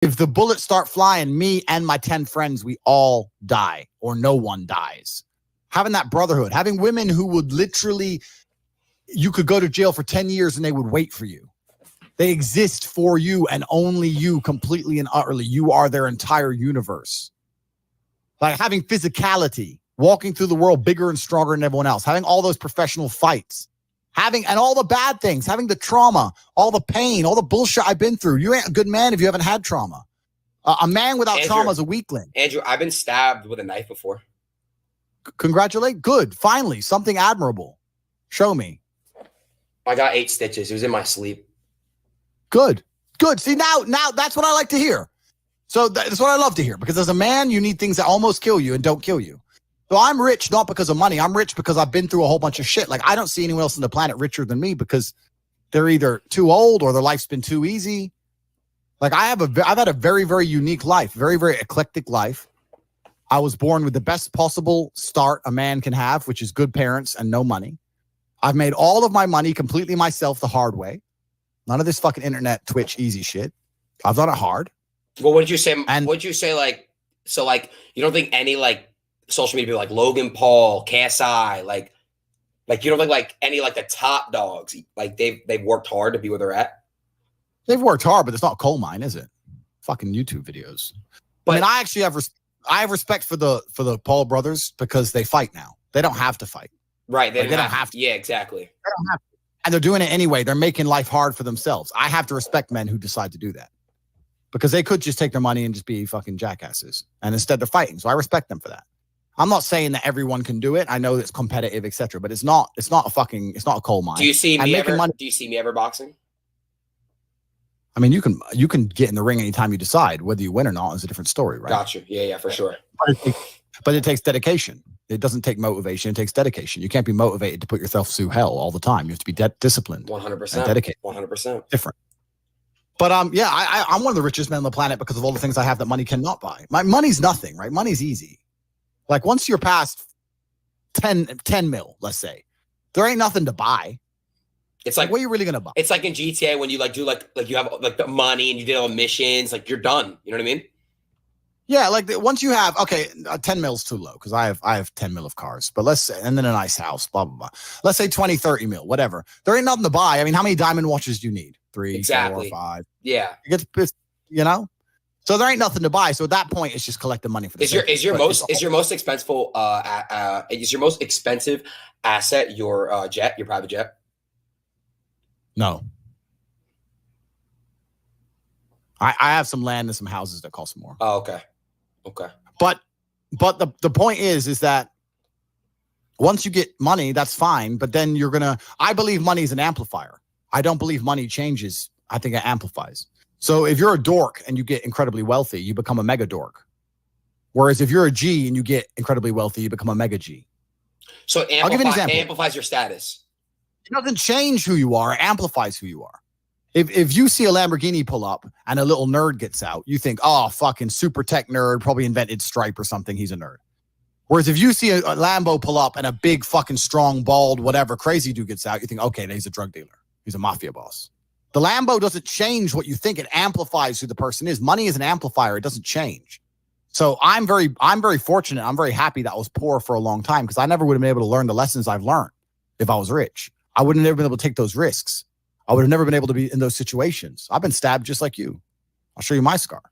If the bullets start flying, me and my 10 friends, we all die or no one dies. Having that brotherhood, having women who would literally, you could go to jail for 10 years and they would wait for you. They exist for you and only you, completely and utterly. You are their entire universe. Like having physicality, walking through the world bigger and stronger than everyone else, having all those professional fights, having, and all the bad things, having the trauma, all the pain, all the bullshit I've been through. You ain't a good man if you haven't had trauma. A man without trauma is a weakling. Andrew, I've been stabbed with a knife before. Congratulate. Good. Finally, something admirable. Show me. I got 8 stitches. It was in my sleep. Good. Good. See, now that's what I like to hear. So that's what I love to hear, because as a man, you need things that almost kill you and don't kill you. So I'm rich not because of money. I'm rich because I've been through a whole bunch of shit. Like I don't see anyone else on the planet richer than me because they're either too old or their life's been too easy. Like I've had a very, very unique life, very, very eclectic life. I was born with the best possible start a man can have, which is good parents and no money. I've made all of my money completely myself the hard way. None of this fucking internet, Twitch, easy shit. I've done it hard. Well, what did you say? Like, you don't think any like social media people like Logan Paul, KSI, like you don't think like any like the top dogs, like they've worked hard to be where they're at? They've worked hard, but it's not a coal mine, is it? Fucking YouTube videos. But I mean, I actually have respect for the Paul brothers because they fight now. They don't have to fight. Right. They don't have to. Yeah, exactly. They don't have to. And they're doing it anyway. They're making life hard for themselves. I have to respect men who decide to do that because they could just take their money and just be fucking jackasses. And instead they're fighting. So I respect them for that. I'm not saying that everyone can do it. I know it's competitive, etc. But it's not a coal mine. Do you see me ever boxing? I mean, you can get in the ring anytime you decide. Whether you win or not is a different story, right? Gotcha. Yeah, for sure. But it takes dedication. It doesn't take motivation. It takes dedication. You can't be motivated to put yourself through hell all the time. You have to be disciplined. 100%. Dedicated. 100%. Different. But yeah, I'm one of the richest men on the planet because of all the things I have that money cannot buy. My money's nothing, right? Money's easy. Like once you're past 10 mil, let's say, there ain't nothing to buy. It's like, what are you really gonna buy? It's like in GTA when you like do like you have like the money and you did all the missions, like you're done. You know what I mean? Yeah, like once you have 10 mil's too low because I have 10 mil of cars, but let's say, and then a nice house, blah blah blah. Let's say 20, 30 mil, whatever. There ain't nothing to buy. I mean, how many diamond watches do you need? 3, exactly. 4, 5. Yeah, it gets pissed, you know. So there ain't nothing to buy. So at that point, it's just collecting money for the is your most expensive asset your jet, your private jet? No. I have some land and some houses that cost more. Oh, okay. Okay. But the point is that once you get money, that's fine. But then I believe money is an amplifier. I don't believe money changes. I think it amplifies. So if you're a dork and you get incredibly wealthy, you become a mega dork. Whereas if you're a G and you get incredibly wealthy, you become a mega G. So I'll give you an example. It amplifies your status. It doesn't change who you are. It amplifies who you are. If you see a Lamborghini pull up and a little nerd gets out, you think, oh, fucking super tech nerd, probably invented Stripe or something. He's a nerd. Whereas if you see a Lambo pull up and a big fucking strong, bald, whatever crazy dude gets out, you think, okay, he's a drug dealer. He's a mafia boss. The Lambo doesn't change what you think. It amplifies who the person is. Money is an amplifier. It doesn't change. So I'm very fortunate. I'm very happy that I was poor for a long time because I never would have been able to learn the lessons I've learned if I was rich. I would have never been able to take those risks. I would have never been able to be in those situations. I've been stabbed just like you. I'll show you my scar.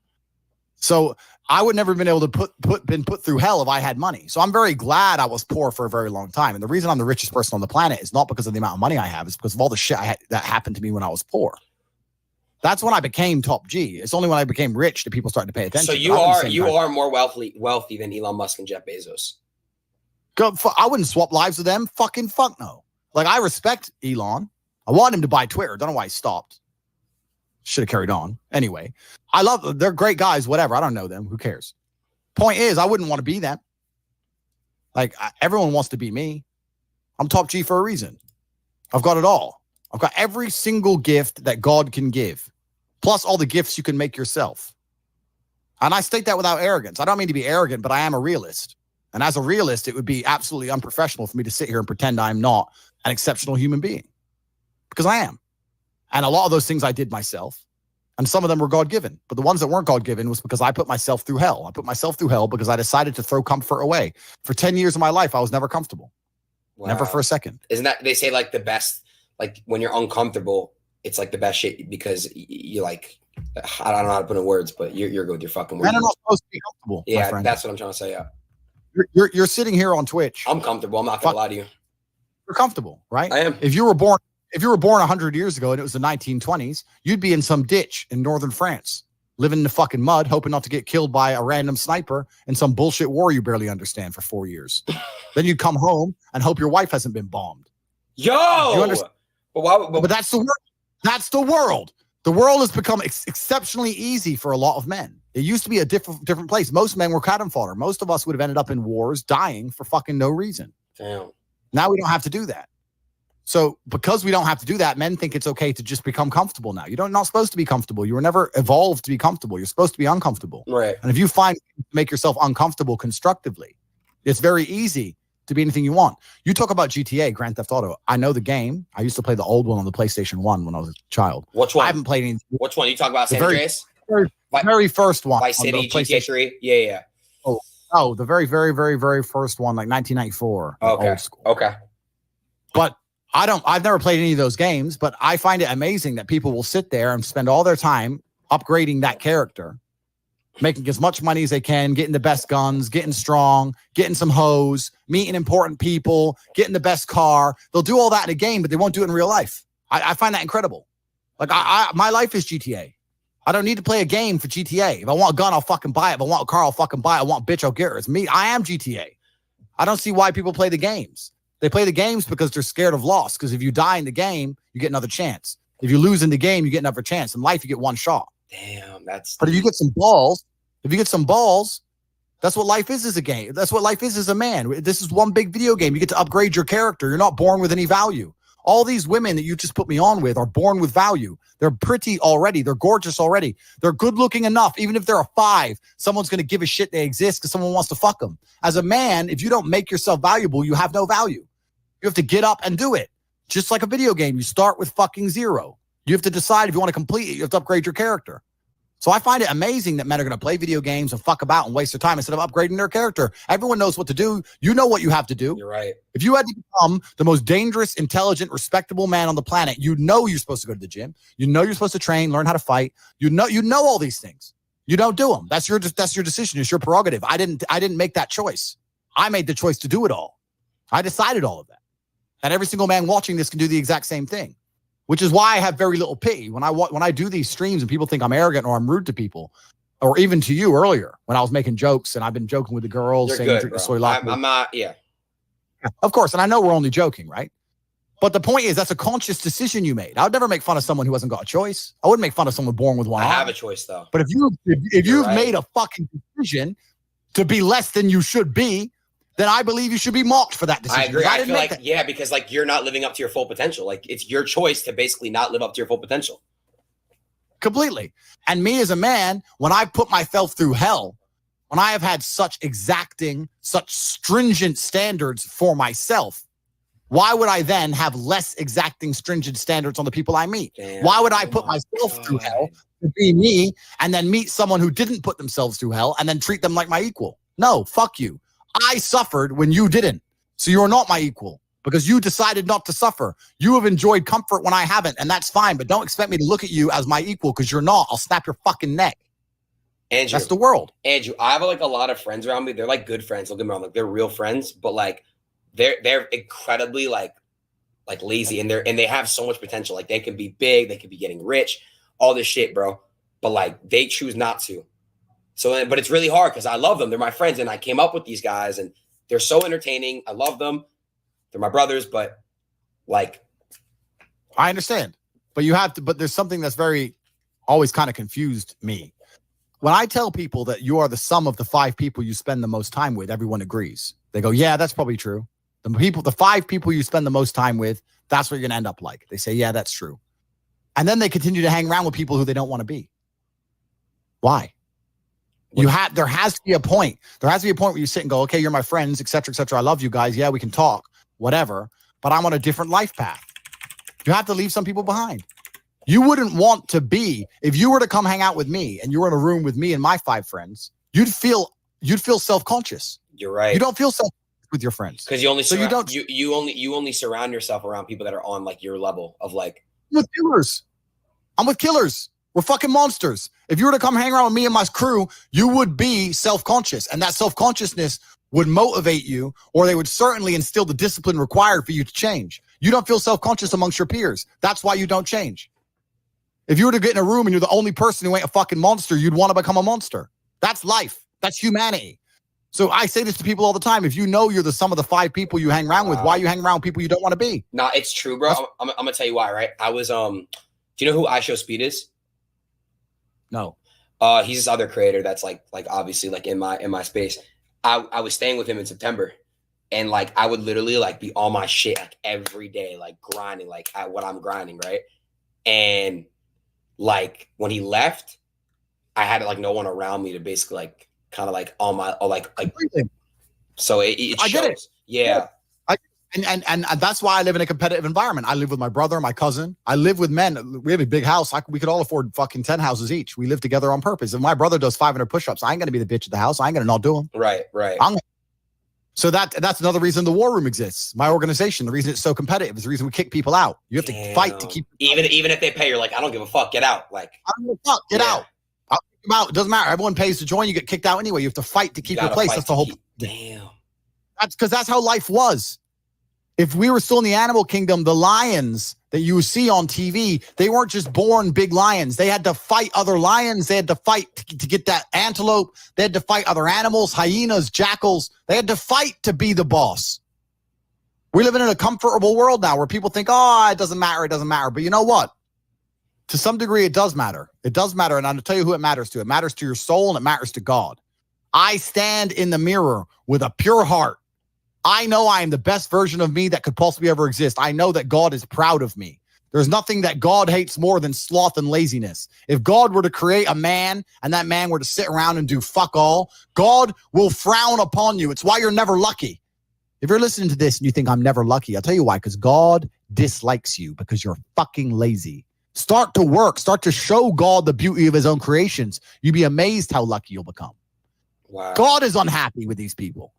So I would never have been able to been put through hell if I had money. So I'm very glad I was poor for a very long time. And the reason I'm the richest person on the planet is not because of the amount of money I have. It's because of all the shit that happened to me when I was poor. That's when I became top G. It's only when I became rich that people started to pay attention. So you are more wealthy than Elon Musk and Jeff Bezos. I wouldn't swap lives with them. Fucking fuck no. Like I respect Elon. I want him to buy Twitter. Don't know why he stopped. Should have carried on. Anyway, they're great guys, whatever. I don't know them. Who cares? Point is, I wouldn't want to be them. Like everyone wants to be me. I'm top G for a reason. I've got it all. I've got every single gift that God can give, plus all the gifts you can make yourself. And I state that without arrogance. I don't mean to be arrogant, but I am a realist. And as a realist, it would be absolutely unprofessional for me to sit here and pretend I'm not an exceptional human being. Because I am. And a lot of those things I did myself. And some of them were God-given. But the ones that weren't God-given was because I put myself through hell. I put myself through hell because I decided to throw comfort away. For 10 years of my life, I was never comfortable. Wow. Never for a second. Isn't that, they say like the best, like when you're uncomfortable, it's like the best shit because you like, I don't know how to put in words, but you're good with your fucking words. Men are not supposed to be comfortable. Yeah, that's what I'm trying to say. Yeah. You're sitting here on Twitch. I'm comfortable. I'm not going to lie to you. You're comfortable, right? I am. If you were born 100 years ago and it was the 1920s, you'd be in some ditch in northern France, living in the fucking mud, hoping not to get killed by a random sniper in some bullshit war you barely understand for 4 years. Then you'd come home and hope your wife hasn't been bombed. Yo! You understand? But that's the world. That's the world. The world has become exceptionally easy for a lot of men. It used to be a different place. Most men were cannon fodder. Most of us would have ended up in wars, dying for fucking no reason. Damn. Now we don't have to do that. So because we don't have to do that, men think it's okay to just become comfortable now. You're not supposed to be comfortable. You were never evolved to be comfortable. You're supposed to be uncomfortable. Right. And if you make yourself uncomfortable constructively, it's very easy to be anything you want. You talk about GTA, Grand Theft Auto. I know the game. I used to play the old one on the PlayStation 1 when I was a child. Which one? I haven't played any. Which one? You talk about San Andreas? Very first one. Vice City, GTA 3? Yeah. Oh, the very, very, very, very first one, like 1994. Okay. Old school. Okay. But I've never played any of those games, but I find it amazing that people will sit there and spend all their time upgrading that character, making as much money as they can, getting the best guns, getting strong, getting some hoes, meeting important people, getting the best car. They'll do all that in a game, but they won't do it in real life. I find that incredible. Like my life is GTA. I don't need to play a game for GTA. If I want a gun, I'll fucking buy it. If I want a car, I'll fucking buy it. I want a bitch, I'll get her. It's me. I am GTA. I don't see why people play the games. They play the games because they're scared of loss. Because if you die in the game, you get another chance. If you lose in the game, you get another chance. In life, you get one shot. Damn, But if you get some balls, that's what life is as a game. That's what life is as a man. This is one big video game. You get to upgrade your character. You're not born with any value. All these women that you just put me on with are born with value. They're pretty already. They're gorgeous already. They're good looking enough. Even if they're a 5, someone's going to give a shit they exist because someone wants to fuck them. As a man, if you don't make yourself valuable, you have no value. You have to get up and do it. Just like a video game, you start with fucking 0. You have to decide if you want to complete it. You have to upgrade your character. So I find it amazing that men are going to play video games and fuck about and waste their time instead of upgrading their character. Everyone knows what to do. You know what you have to do. You're right. If you had to become the most dangerous, intelligent, respectable man on the planet, you know you're supposed to go to the gym. You know you're supposed to train, learn how to fight. You know all these things. You don't do them. That's your decision. It's your prerogative. I didn't make that choice. I made the choice to do it all. I decided all of that. And every single man watching this can do the exact same thing. Which is why I have very little pity when I do these streams and people think I'm arrogant or I'm rude to people, or even to you earlier when I was making jokes and I've been joking with the girls. You're saying good, drink the bro. soy latte. I'm not, yeah. Of course, and I know we're only joking, right? But the point is that's a conscious decision you made. I would never make fun of someone who hasn't got a choice. I wouldn't make fun of someone born with one I arm. have a choice though. But if you've made a fucking decision to be less than you should be, then I believe you should be mocked for that decision. I agree. I feel like, yeah, because like you're not living up to your full potential. Like it's your choice to basically not live up to your full potential. Completely. And me as a man, when I put myself through hell, when I have had such exacting, such stringent standards for myself, why would I then have less exacting, stringent standards on the people I meet? Damn, why would I put myself through hell to be me and then meet someone who didn't put themselves through hell and then treat them like my equal? No, fuck you. I suffered when you didn't. So you're not my equal because you decided not to suffer. You have enjoyed comfort when I haven't, and that's fine. But don't expect me to look at you as my equal because you're not. I'll snap your fucking neck. Andrew, that's the world. Andrew, I have like a lot of friends around me. They're like good friends. Don't get me wrong. Like they're real friends, but like they're incredibly like lazy and they have so much potential. Like they can be big, they could be getting rich, all this shit, bro. But like they choose not to. So, but it's really hard because I love them. They're my friends, and I came up with these guys, and they're so entertaining. I love them. They're my brothers, but like, I understand. But you have to. But there's something that's very always kind of confused me. When I tell people that you are the sum of the 5 people you spend the most time with, everyone agrees. They go, "Yeah, that's probably true." The 5 people you spend the most time with, that's what you're gonna end up like. They say, "Yeah, that's true," and then they continue to hang around with people who they don't want to be. Why? There has to be a point. There has to be a point where you sit and go, okay, you're my friends, et cetera, et cetera. I love you guys. Yeah, we can talk, whatever. But I'm on a different life path. You have to leave some people behind. You wouldn't want to be, if you were to come hang out with me and you were in a room with me and my 5 friends, you'd feel self-conscious. You're right. You don't feel self with your friends because you only surround yourself around people that are on like your level of like. With killers. I'm with killers. We're fucking monsters. If you were to come hang around with me and my crew, you would be self-conscious, and that self-consciousness would motivate you, or they would certainly instill the discipline required for you to change. You don't feel self-conscious amongst your peers. That's why you don't change. If you were to get in a room and you're the only person who ain't a fucking monster, you'd want to become a monster. That's life. That's humanity. So I say this to people all the time. If you know you're the sum of the 5 people you hang around with, why you hang around with people you don't want to be? Nah, it's true, bro. I'm gonna tell you why, right? I was do you know who I Show Speed is? No. He's this other creator that's like obviously like in my space. I was staying with him in September, and like I would literally like be on my shit like every day, like grinding, like at what I'm grinding, right? And like when he left, I had like no one around me to basically like kind of like on my like so it shows. I get it. Yeah. And that's why I live in a competitive environment. I live with my brother, my cousin. I live with men. We have a big house. We could all afford fucking 10 houses each. We live together on purpose. If my brother does 500 push-ups, I ain't going to be the bitch at the house. I ain't going to not do them. Right. So that's another reason the war room exists. My organization, the reason it's so competitive is the reason we kick people out. You have to fight to keep. Even if they pay, you're like, I don't give a fuck. Get out. Like, I don't give a fuck. Get out. I'll kick them out. It doesn't matter. Everyone pays to join. You get kicked out anyway. You have to fight to keep your place. That's the whole. Damn. That's because that's how life was. If we were still in the animal kingdom, the lions that you see on TV, they weren't just born big lions. They had to fight other lions. They had to fight to get that antelope. They had to fight other animals, hyenas, jackals. They had to fight to be the boss. We're living in a comfortable world now where people think, oh, it doesn't matter. It doesn't matter. But you know what? To some degree, it does matter. It does matter. And I'm going to tell you who it matters to. It matters to your soul and it matters to God. I stand in the mirror with a pure heart. I know I am the best version of me that could possibly ever exist. I know that God is proud of me. There's nothing that God hates more than sloth and laziness. If God were to create a man and that man were to sit around and do fuck all, God will frown upon you. It's why you're never lucky. If you're listening to this and you think I'm never lucky, I'll tell you why, because God dislikes you because you're fucking lazy. Start to work. Start to show God the beauty of his own creations. You'd be amazed how lucky you'll become. Wow. God is unhappy with these people.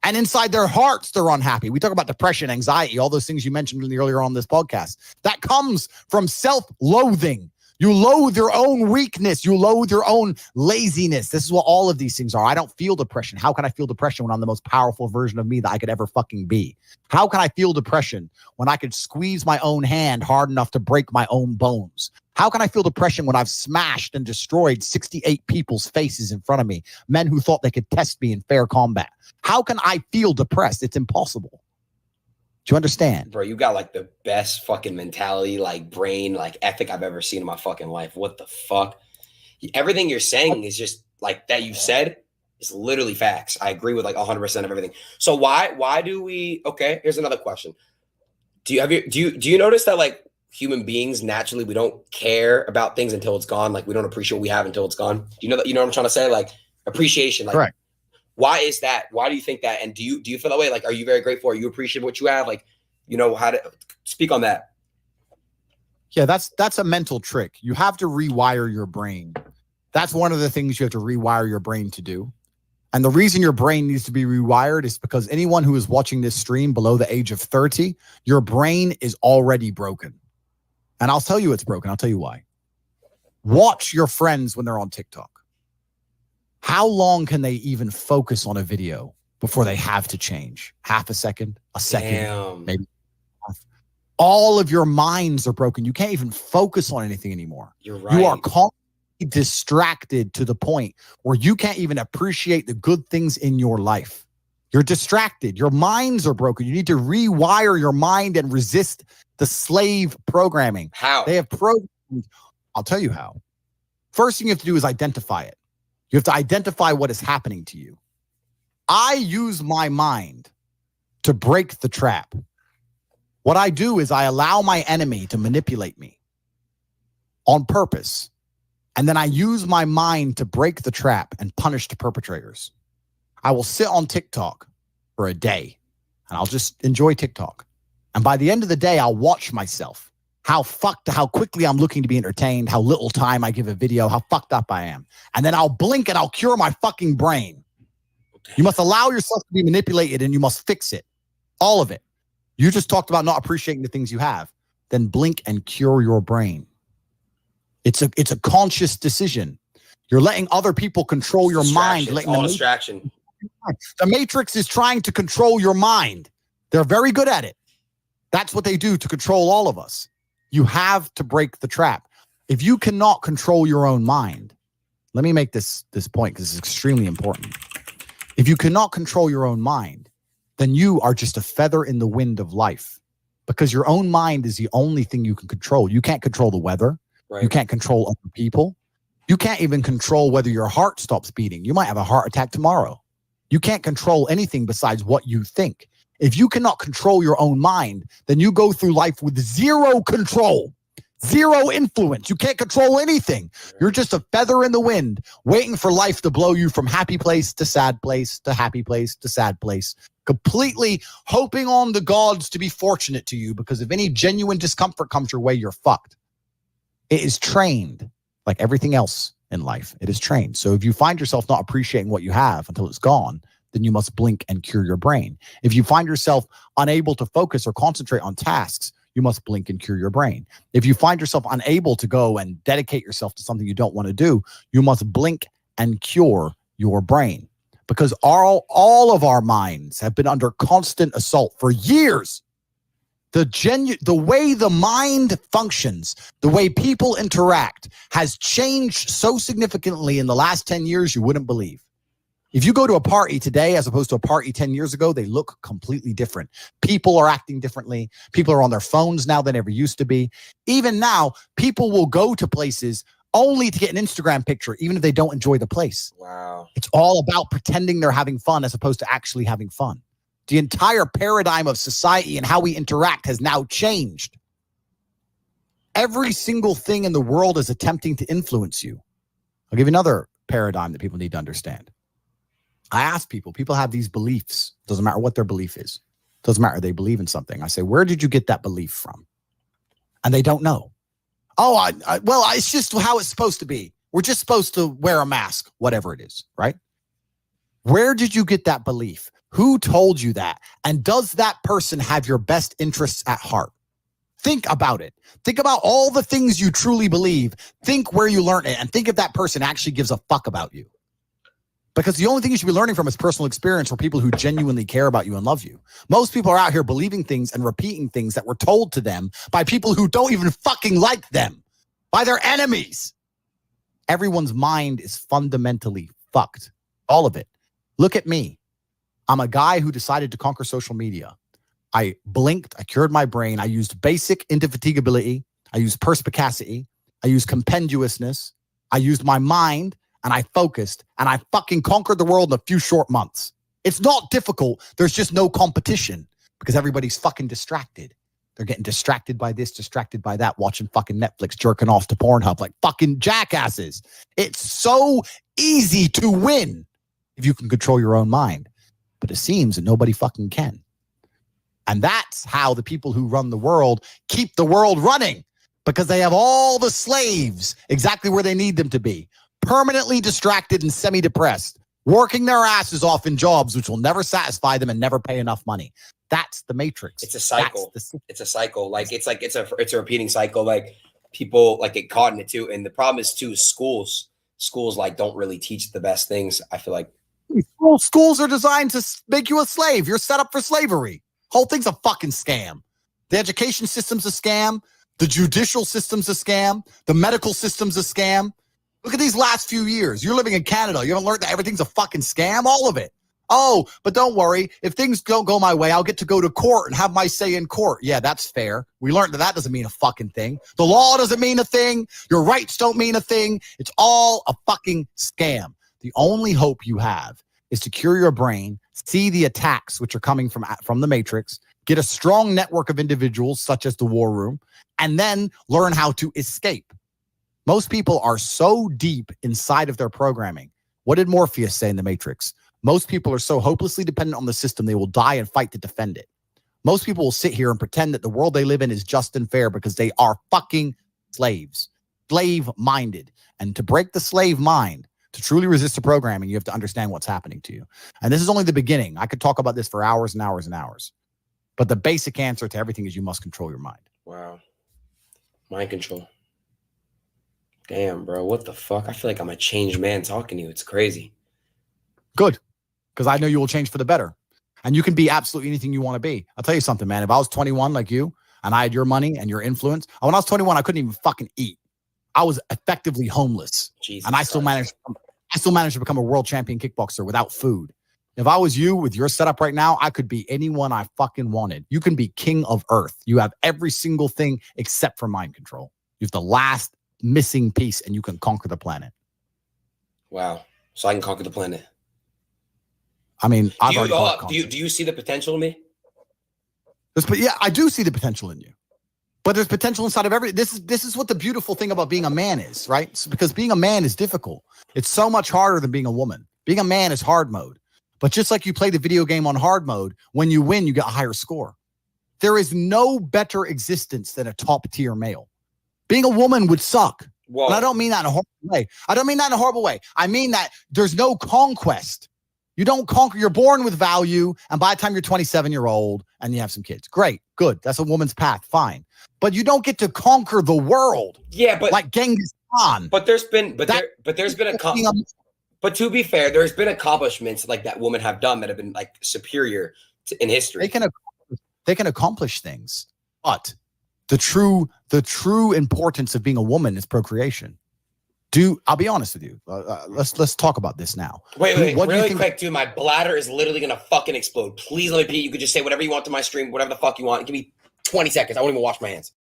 And inside their hearts, they're unhappy. We talk about depression, anxiety, all those things you mentioned earlier on this podcast. That comes from self-loathing. You loathe your own weakness. You loathe your own laziness. This is what all of these things are. I don't feel depression. How can I feel depression when I'm the most powerful version of me that I could ever fucking be? How can I feel depression when I could squeeze my own hand hard enough to break my own bones? How can I feel depression when I've smashed and destroyed 68 people's faces in front of me, men who thought they could test me in fair combat? How can I feel depressed? It's impossible. Do you understand? Bro, you got like the best fucking mentality, like brain, like ethic I've ever seen in my fucking life. What the fuck? Everything you're saying is just like that you said is literally facts. I agree with like 100% of everything. So why do we, okay, here's another question. Do you notice that like human beings naturally, we don't care about things until it's gone? Like we don't appreciate what we have until it's gone. Do you know that, you know what I'm trying to say? Like appreciation, like correct. Why is that? Why do you think that? And do you feel that way? Like, are you very grateful? Are you appreciative of what you have? Like, you know, how to speak on that? Yeah, that's a mental trick. You have to rewire your brain. That's one of the things you have to rewire your brain to do. And the reason your brain needs to be rewired is because anyone who is watching this stream below the age of 30, your brain is already broken. And I'll tell you it's broken. I'll tell you why. Watch your friends when they're on TikTok. How long can they even focus on a video before they have to change? Half a second, a second, Damn. Maybe. All of your minds are broken. You can't even focus on anything anymore. You're right. You are constantly distracted to the point where you can't even appreciate the good things in your life. You're distracted. Your minds are broken. You need to rewire your mind and resist the slave programming. How? They have programmed. I'll tell you how. First thing you have to do is identify it. You have to identify what is happening to you. I use my mind to break the trap. What I do is I allow my enemy to manipulate me on purpose. And then I use my mind to break the trap and punish the perpetrators. I will sit on TikTok for a day and I'll just enjoy TikTok. And by the end of the day, I'll watch myself how quickly I'm looking to be entertained, how little time I give a video, how fucked up I am. And then I'll blink and I'll cure my fucking brain. You must allow yourself to be manipulated and you must fix it. All of it. You just talked about not appreciating the things you have. Then blink and cure your brain. It's a conscious decision. You're letting other people control your mind. Letting all distraction. The Matrix is trying to control your mind. They're very good at it. That's what they do to control all of us. You have to break the trap. If you cannot control your own mind, let me make this point because it's extremely important. If you cannot control your own mind, then you are just a feather in the wind of life, because your own mind is the only thing you can control. You can't control the weather. Right. You can't control other people. You can't even control whether your heart stops beating. You might have a heart attack tomorrow. You can't control anything besides what you think. If you cannot control your own mind, then you go through life with zero control, zero influence. You can't control anything. You're just a feather in the wind, waiting for life to blow you from happy place to sad place to happy place to sad place, completely hoping on the gods to be fortunate to you, because if any genuine discomfort comes your way, you're fucked. It is trained like everything else in life. It is trained. So if you find yourself not appreciating what you have until it's gone, then you must blink and cure your brain. If you find yourself unable to focus or concentrate on tasks, you must blink and cure your brain. If you find yourself unable to go and dedicate yourself to something you don't want to do, you must blink and cure your brain. Because all of our minds have been under constant assault for years. The way the mind functions, the way people interact has changed so significantly in the last 10 years, you wouldn't believe. If you go to a party today as opposed to a party 10 years ago, they look completely different. People are acting differently. People are on their phones now than ever used to be. Even now, people will go to places only to get an Instagram picture, even if they don't enjoy the place. Wow. It's all about pretending they're having fun as opposed to actually having fun. The entire paradigm of society and how we interact has now changed. Every single thing in the world is attempting to influence you. I'll give you another paradigm that people need to understand. I ask people have these beliefs. Doesn't matter what their belief is. Doesn't matter. They believe in something. I say, where did you get that belief from? And they don't know. Oh, it's just how it's supposed to be. We're just supposed to wear a mask, whatever it is, right? Where did you get that belief? Who told you that? And does that person have your best interests at heart? Think about it. Think about all the things you truly believe. Think where you learned it, and think if that person actually gives a fuck about you. Because the only thing you should be learning from is personal experience for people who genuinely care about you and love you. Most people are out here believing things and repeating things that were told to them by people who don't even fucking like them, by their enemies. Everyone's mind is fundamentally fucked. All of it. Look at me. I'm a guy who decided to conquer social media. I blinked. I cured my brain. I used basic indefatigability. I used perspicacity. I used compendiousness. I used my mind. And I focused, and I fucking conquered the world in a few short months. It's not difficult. There's just no competition because everybody's fucking distracted. They're getting distracted by this, distracted by that, watching fucking Netflix, jerking off to Pornhub like fucking jackasses. It's so easy to win if you can control your own mind. But it seems that nobody fucking can. And that's how the people who run the world keep the world running, because they have all the slaves exactly where they need them to be. Permanently distracted and semi-depressed, working their asses off in jobs which will never satisfy them and never pay enough money. That's the Matrix. It's a cycle. It's a cycle. It's a repeating cycle. Like people like get caught in it too. And the problem is too, schools like don't really teach the best things. I feel like schools are designed to make you a slave. You're set up for slavery. Whole thing's a fucking scam. The education system's a scam. The judicial system's a scam. The medical system's a scam. Look at these last few years. You're living in Canada. You haven't learned that everything's a fucking scam? All of it. Oh, but don't worry. If things don't go my way, I'll get to go to court and have my say in court. Yeah, that's fair. We learned that doesn't mean a fucking thing. The law doesn't mean a thing. Your rights don't mean a thing. It's all a fucking scam. The only hope you have is to cure your brain, see the attacks which are coming from the Matrix, get a strong network of individuals such as the War Room, and then learn how to escape. Most people are so deep inside of their programming. What did Morpheus say in The Matrix? Most people are so hopelessly dependent on the system, they will die and fight to defend it. Most people will sit here and pretend that the world they live in is just and fair because they are fucking slaves, slave-minded. And to break the slave mind, to truly resist the programming, you have to understand what's happening to you. And this is only the beginning. I could talk about this for hours and hours and hours. But the basic answer to everything is you must control your mind. Wow. Mind control. Damn, bro. What the fuck? I feel like I'm a changed man talking to you. It's crazy. Good. Because I know you will change for the better. And you can be absolutely anything you want to be. I'll tell you something, man. If I was 21 like you and I had your money and your influence, when I was 21, I couldn't even fucking eat. I was effectively homeless. Jesus and I still managed to become a world champion kickboxer without food. If I was you with your setup right now, I could be anyone I fucking wanted. You can be king of earth. You have every single thing except for mind control. You have the last missing piece and you can conquer the planet. Wow. So I can conquer the planet. I mean, do you see the potential in me? Yeah, I do see the potential in you. But there's potential inside of every. This is what the beautiful thing about being a man is, right? Because being a man is difficult. It's so much harder than being a woman. Being a man is hard mode. But just like you play the video game on hard mode, when you win, you get a higher score. There is no better existence than a top tier male. Being a woman would suck. Whoa. And I don't mean that in a horrible way. I mean that there's no conquest. You don't conquer. You're born with value. And by the time you're 27, you're old and you have some kids. Great. Good. That's a woman's path. Fine. But you don't get to conquer the world. Yeah, but like Genghis Khan. But to be fair, there's been accomplishments like that women have done that have been like superior in history. They can accomplish things, but the true importance of being a woman is procreation. I'll be honest with you. Let's talk about this now. Wait, really quick, dude. My bladder is literally gonna fucking explode. Please let me be. You could just say whatever you want to my stream, whatever the fuck you want. Give me 20 seconds. I won't even wash my hands.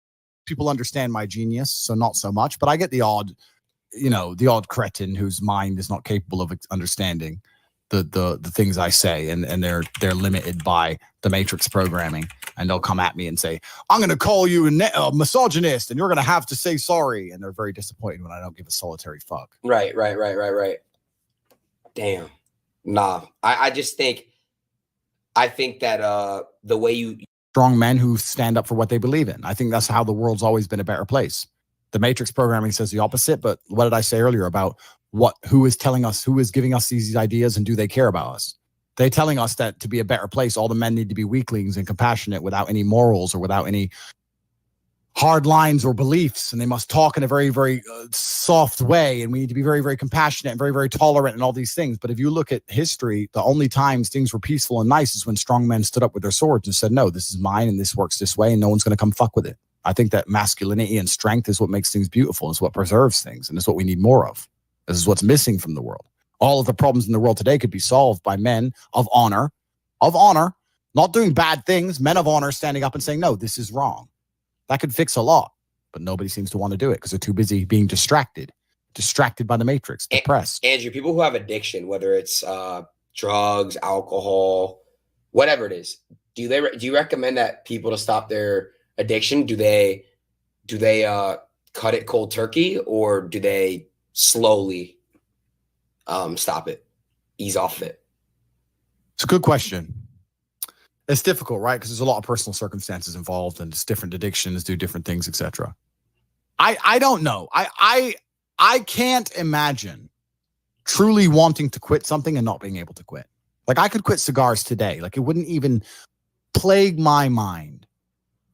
People understand my genius, so not so much. But I get the odd cretin whose mind is not capable of understanding the things I say, and they're limited by the matrix programming, and they'll come at me and say, I'm going to call you a misogynist and you're going to have to say sorry, and they're very disappointed when I don't give a solitary fuck. Right. Damn. Nah, I think that the way you strong men who stand up for what they believe in, I think that's how the world's always been a better place. The matrix programming says the opposite, but what did I say earlier about who is telling us, who is giving us these ideas, and do they care about us? They're telling us that to be a better place, all the men need to be weaklings and compassionate without any morals or without any hard lines or beliefs, and they must talk in a very, very soft way, and we need to be very, very compassionate and very, very tolerant and all these things. But if you look at history, the only times things were peaceful and nice is when strong men stood up with their swords and said, no, this is mine and this works this way and no one's going to come fuck with it. I think that masculinity and strength is what makes things beautiful. It's what preserves things, and it's what we need more of. This is what's missing from the world. All of the problems in the world today could be solved by men of honor, not doing bad things, men of honor standing up and saying, no, this is wrong. That could fix a lot, but nobody seems to want to do it because they're too busy being distracted by the matrix, depressed. Andrew, people who have addiction, whether it's drugs, alcohol, whatever it is, do you recommend that people to stop their addiction? Do they cut it cold turkey, or do they slowly stop it, ease off it? It's a good question. It's difficult, right? Because there's a lot of personal circumstances involved, and it's different addictions do different things, etc. I don't know. I can't imagine truly wanting to quit something and not being able to quit. Like, I could quit cigars today. Like, it wouldn't even plague my mind.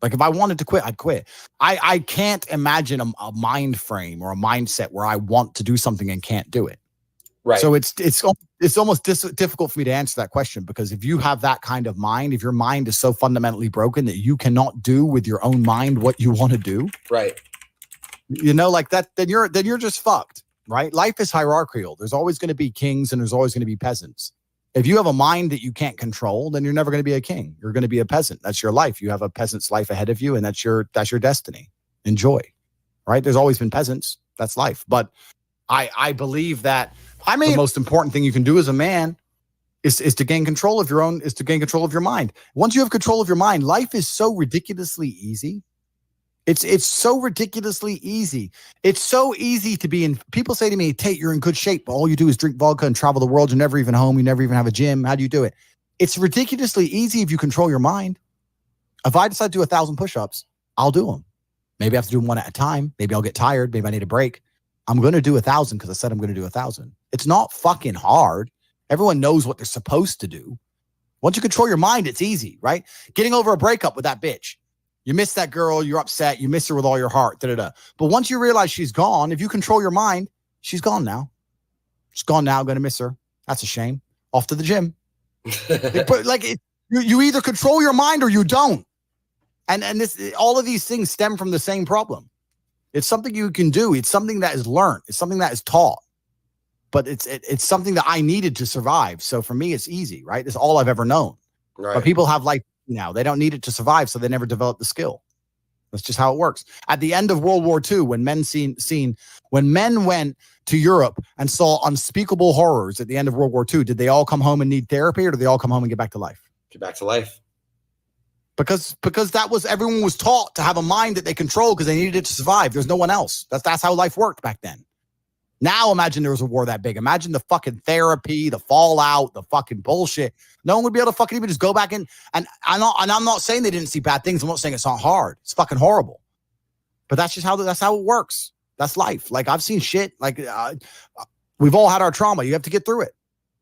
Like, if I wanted to quit, I'd quit. I can't imagine a mind frame or a mindset where I want to do something and can't do it. Right. So it's almost difficult for me to answer that question, because if you have that kind of mind, if your mind is so fundamentally broken that you cannot do with your own mind what you want to do, right? Like that, then you're just fucked, right? Life is hierarchical. There's always going to be kings and there's always going to be peasants. If you have a mind that you can't control, then you're never going to be a king. You're going to be a peasant. That's your life. You have a peasant's life ahead of you, and that's your destiny. Enjoy, right? There's always been peasants. That's life. But I believe that the most important thing you can do as a man is to gain control of your mind. Once you have control of your mind, life is so ridiculously easy. It's so ridiculously easy. It's so easy to be in. People say to me, Tate, you're in good shape, but all you do is drink vodka and travel the world. You're never even home. You never even have a gym. How do you do it? It's ridiculously easy if you control your mind. If I decide to do 1,000 push-ups, I'll do them. Maybe I have to do them one at a time. Maybe I'll get tired. Maybe I need a break. I'm going to do 1,000 because I said I'm going to do 1,000. It's not fucking hard. Everyone knows what they're supposed to do. Once you control your mind, it's easy, right? Getting over a breakup with that bitch. You miss that girl. You're upset. You miss her with all your heart. Da-da-da. But once you realize she's gone, if you control your mind, she's gone now. She's gone now. I'm going to miss her. That's a shame. Off to the gym. You either control your mind or you don't. And all of these things stem from the same problem. It's something you can do. It's something that is learned. It's something that is taught. But it's something that I needed to survive. So for me, it's easy, right? It's all I've ever known. Right. But people have life now. They don't need it to survive, so they never develop the skill. That's just how it works. At the end of World War II, when men went to Europe and saw unspeakable horrors at the end of World War II, did they all come home and need therapy, or did they all come home and get back to life? Get back to life. Because that was, everyone was taught to have a mind that they control because they needed it to survive. There's no one else. That's how life worked back then. Now imagine there was a war that big. Imagine the fucking therapy, the fallout, the fucking bullshit. No one would be able to fucking even just go back in. And I'm not saying they didn't see bad things. I'm not saying it's not hard. It's fucking horrible. But that's just that's how it works. That's life. Like, I've seen shit. Like, we've all had our trauma. You have to get through it.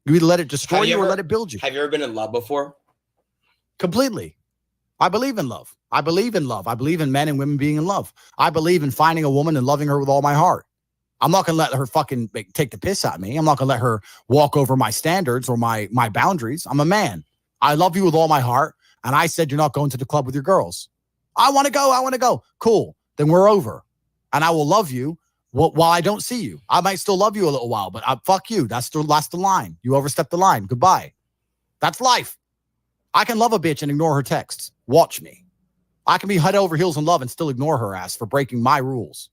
You either let it destroy you or let it build you. Have you ever been in love before? Completely. I believe in love. I believe in love. I believe in men and women being in love. I believe in finding a woman and loving her with all my heart. I'm not going to let her fucking take the piss out of me. I'm not going to let her walk over my standards or my boundaries. I'm a man. I love you with all my heart. And I said, you're not going to the club with your girls. I want to go. Cool. Then we're over. And I will love you while I don't see you. I might still love you a little while, but fuck you. That's the line. You overstepped the line. Goodbye. That's life. I can love a bitch and ignore her texts. Watch me. I can be head over heels in love and still ignore her ass for breaking my rules.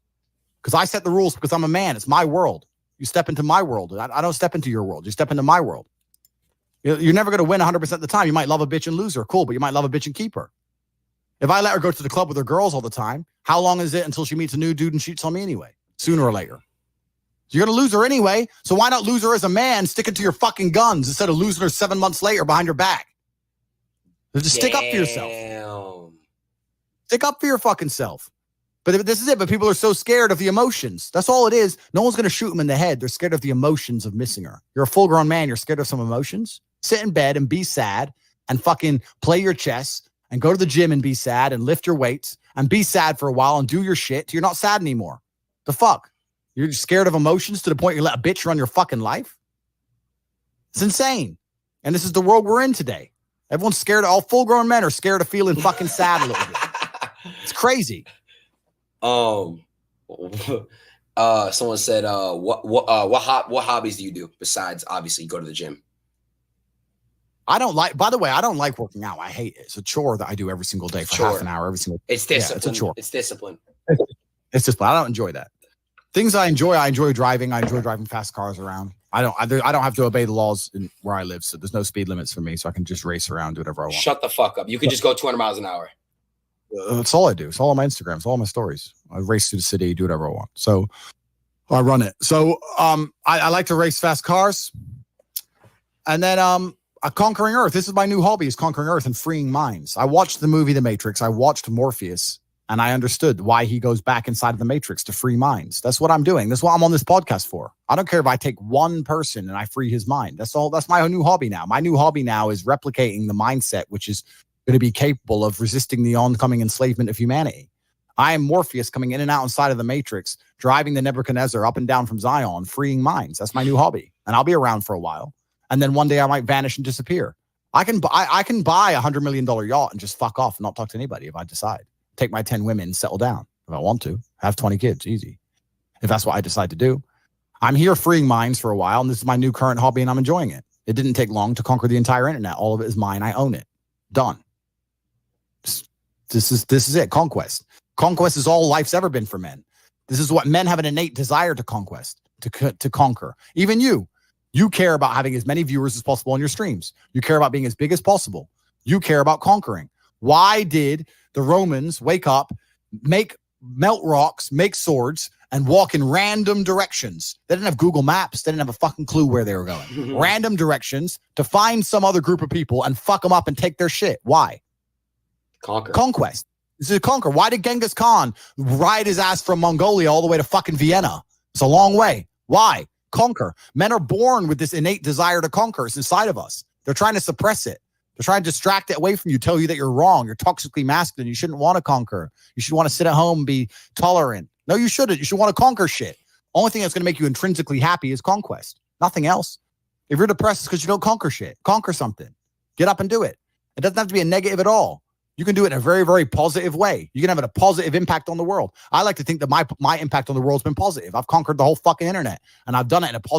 Because I set the rules because I'm a man. It's my world. You step into my world. I don't step into your world. You step into my world. You're never going to win 100% of the time. You might love a bitch and lose her. Cool, but you might love a bitch and keep her. If I let her go to the club with her girls all the time, how long is it until she meets a new dude and cheats on me anyway? Sooner or later. You're going to lose her anyway, so why not lose her as a man sticking to your fucking guns instead of losing her 7 months later behind your back? Just stick up for yourself. Stick up for your fucking self. But this is it. But people are so scared of the emotions. That's all it is. No one's going to shoot them in the head. They're scared of the emotions of missing her. You're a full-grown man. You're scared of some emotions. Sit in bed and be sad and fucking play your chess and go to the gym and be sad and lift your weights and be sad for a while and do your shit till you're not sad anymore. The fuck? You're scared of emotions to the point you let a bitch run your fucking life? It's insane. And this is the world we're in today. Everyone's scared. All full-grown men are scared of feeling fucking sad a little bit. It's crazy. Someone said, what hobbies do you do besides obviously go to the gym? By the way, I don't like working out. I hate it. It's a chore that I do every single day for half an hour every single day. It's discipline. Yeah, it's a chore. It's discipline. It's just, I don't enjoy that. Things I enjoy driving. I enjoy driving fast cars around. I don't have to obey the laws where I live, so there's no speed limits for me, so I can just race around, do whatever I want. Shut the fuck up. You can just go 200 miles an hour. That's all I do. It's all on my Instagram. It's all my stories. I race through the city, do whatever I want. So I run it. So I like to race fast cars. And then Conquering Earth. This is my new hobby, is Conquering Earth and freeing minds. I watched the movie The Matrix. I watched Morpheus, and I understood why he goes back inside of the Matrix to free minds. That's what I'm doing. That's what I'm on this podcast for. I don't care if I take one person and I free his mind. That's all. That's my new hobby now. My new hobby now is replicating the mindset, which is going to be capable of resisting the oncoming enslavement of humanity. I am Morpheus coming in and out inside of the Matrix, driving the Nebuchadnezzar up and down from Zion, freeing minds. That's my new hobby. And I'll be around for a while. And then one day I might vanish and disappear. I can buy $100 million yacht and just fuck off and not talk to anybody if I decide. Take my 10 women, settle down if I want to. Have 20 kids, easy. If that's what I decide to do. I'm here freeing minds for a while, and this is my new current hobby, and I'm enjoying it. It didn't take long to conquer the entire internet. All of it is mine. I own it. Done. This is it. Conquest. Conquest is all life's ever been for men. This is what men have an innate desire to conquest, to conquer. Even you care about having as many viewers as possible on your streams. You care about being as big as possible. You care about conquering. Why did the Romans wake up, melt rocks, make swords, and walk in random directions? They didn't have Google Maps. They didn't have a fucking clue where they were going. Random directions to find some other group of people and fuck them up and take their shit. Why? Conquest. This is a conquer. Why did Genghis Khan ride his ass from Mongolia all the way to fucking Vienna? It's a long way. Why? Conquer. Men are born with this innate desire to conquer. It's inside of us. They're trying to suppress it. They're trying to distract it away from you, tell you that you're wrong. You're toxically masculine. You shouldn't want to conquer. You should want to sit at home and be tolerant. No, you shouldn't. You should want to conquer shit. Only thing that's going to make you intrinsically happy is conquest. Nothing else. If you're depressed, it's because you don't conquer shit. Conquer something. Get up and do it. It doesn't have to be a negative at all. You can do it in a very, very positive way. You can have a positive impact on the world. I like to think that my impact on the world has been positive. I've conquered the whole fucking internet, and I've done it in a positive